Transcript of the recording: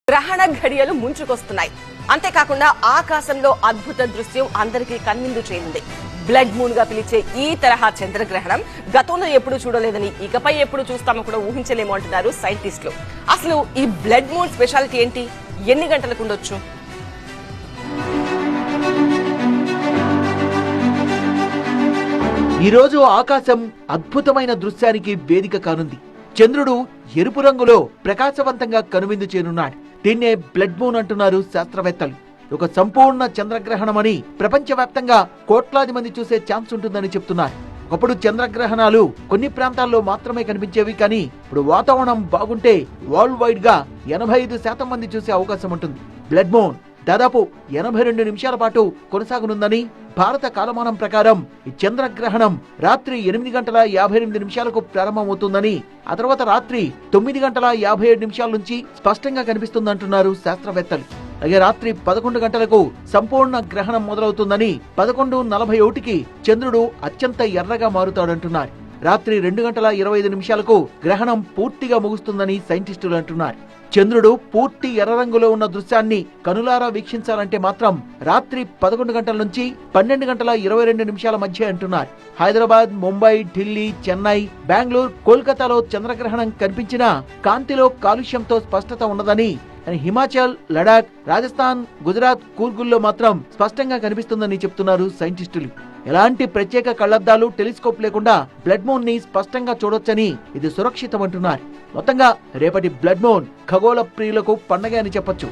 గ్రహణ ఘడియలు ముంచుకొస్తున్నాయి. అంతేకాకుండా ఆకాశంలో అద్భుత దృశ్యం అందరికీ కన్విందు చేయనుంది. బ్లడ్ మూన్ గా పిలిచే ఈ తరహా చంద్రగ్రహణం గతంలో ఎప్పుడు చూడలేదని, ఇకపై ఎప్పుడు చూస్తామో కూడా ఊహించలేము అంటున్నారు సైంటిస్టులు. అసలు ఈ బ్లడ్ మూన్ స్పెషాలిటీ ఏంటి? ఎన్ని గంటలకు ఉండొచ్చు? ఈరోజు ఆకాశం అద్భుతమైన దృశ్యానికి వేదిక కానుంది. చంద్రుడు ఎరుపు రంగులో ప్రకాశవంతంగా కనువిందు చేరున్నాడు. దీన్నే బ్లడ్ మూన్ అంటున్నారు శాస్త్రవేత్తలు. ఒక సంపూర్ణ చంద్రగ్రహణమని ప్రపంచవ్యాప్తంగా కోట్లాది మంది చూసే ఛాన్స్ ఉంటుందని చెప్తున్నారు. ఒకప్పుడు చంద్రగ్రహణాలు కొన్ని ప్రాంతాల్లో మాత్రమే కనిపించేవి, కానీ ఇప్పుడు వాతావరణం బాగుంటే వరల్డ్ వైడ్ గా 85% మంది చూసే అవకాశం ఉంటుంది. బ్లడ్ మూన్ దాదాపు 82 నిమిషాల పాటు కొనసాగనుందని భారత కాలమానం ప్రకారం ఈ చంద్రగ్రహణం రాత్రి 8 గంటల 58 నిమిషాలకు ప్రారంభమవుతుందని, ఆ తర్వాత రాత్రి 9 గంటల 57 నిమిషాల నుంచి స్పష్టంగా కనిపిస్తుందంటున్నారు శాస్త్రవేత్తలు. అలాగే రాత్రి 11 గంటలకు సంపూర్ణ గ్రహణం మొదలవుతుందని, 11:41కి చంద్రుడు అత్యంత ఎర్రగా మారుతాడంటున్నారు. రాత్రి 2 గంటల 25 నిమిషాలకు గ్రహణం పూర్తిగా ముగుస్తుందని సైంటిస్టులు అంటున్నారు. చంద్రుడు పూర్తి ఎర్ర రంగులో ఉన్న దృశ్యాన్ని కనులారా వీక్షించాలంటే మాత్రం రాత్రి 11 గంటల నుంచి 12 గంటల 22 నిమిషాల మధ్య అంటున్నారు. హైదరాబాద్, ముంబై, ఢిల్లీ, చెన్నై, బెంగళూరు, కోల్కతాలో చంద్రగ్రహణం కనిపించినా కాంతిలో కాలుష్యంతో స్పష్టత ఉన్నదని, హిమాచల్, లడాక్, రాజస్థాన్, గుజరాత్, కూర్గుల్లో మాత్రం స్పష్టంగా కనిపిస్తుందని చెప్తున్నారు సైంటిస్టులు. ఎలాంటి ప్రత్యేక కళ్లద్దాలు, టెలిస్కోప్ లేకుండా బ్లడ్ మూన్ ని స్పష్టంగా చూడొచ్చని, ఇది సురక్షితమంటున్నారు. మొత్తంగా రేపటి బ్లడ్ మూన్ ఖగోళ ప్రియులకు పండగ అని చెప్పొచ్చు.